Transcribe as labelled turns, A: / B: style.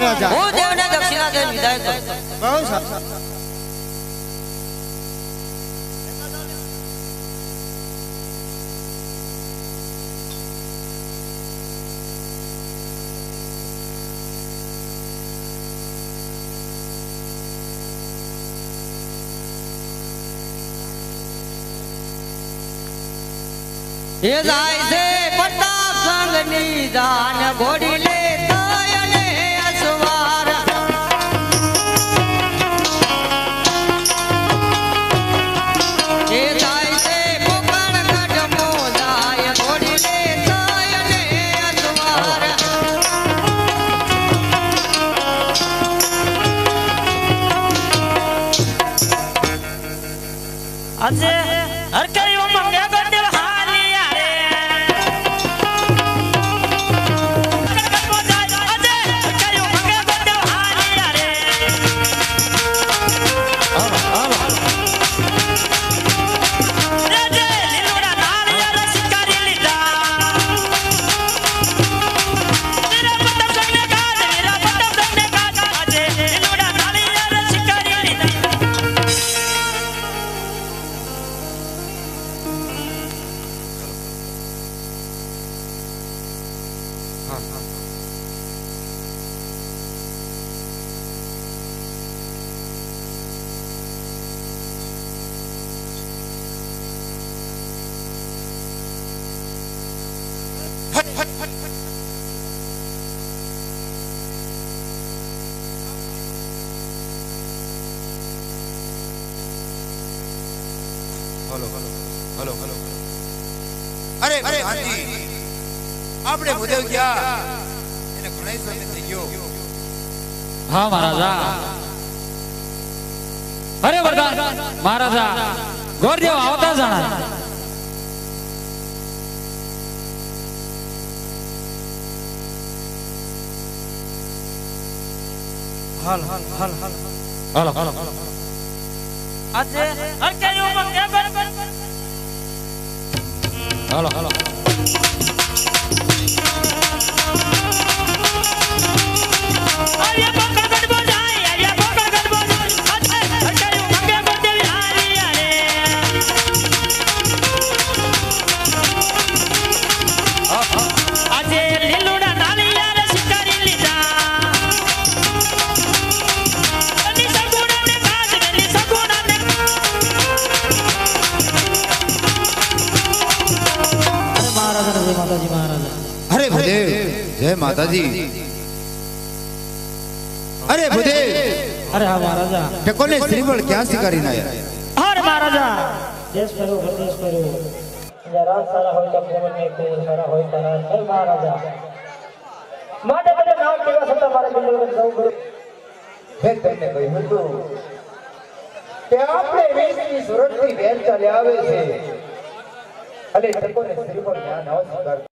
A: મહારાજા
B: હું દેવને દક્ષિણા દે વિદાય કરું
A: બહુ સારું
B: એ જાય છે પ્રતાપ સંગની જાન ઘોડી લે તયને અસવાર એ જાય છે પોકળ કડમો જાય ઘોડી લે તયને અસવાર
C: આજે હર કયો મંગે ગોડેલ
D: हेलो हेलो अरे हाजी आपने भूदेव क्या એને ઘણા સમય થઈ ગયો
C: હા મહારાજા અરે વરદાન મહારાજા ગોરદેવ આવતા જાણા
A: હાલ હાલ હાલ હાલ
C: હાલો હાલો આજે હર કયો મંગે હાલો હાલો
D: अरे भूदेव जय माता जी अरे भूदेव
C: अरे हाँ महाराजा
D: टकोने श्रीबल क्या शिकारी ना यार
C: अरे महाराजा
E: देश करो प्रदेश करो जरा सारा होय का जीवन में को सारा होय तारा हर महाराजा माटे माटे नाम केवा सत्ता मारे बिल्लो जाऊ करो
D: मैं તમને કહ્યું હતું કે આપણે વેશની સુરતથી વેર ચાલે આવે છે અને ટકોને શ્રીબલ જ્ઞાન અસ્વીકાર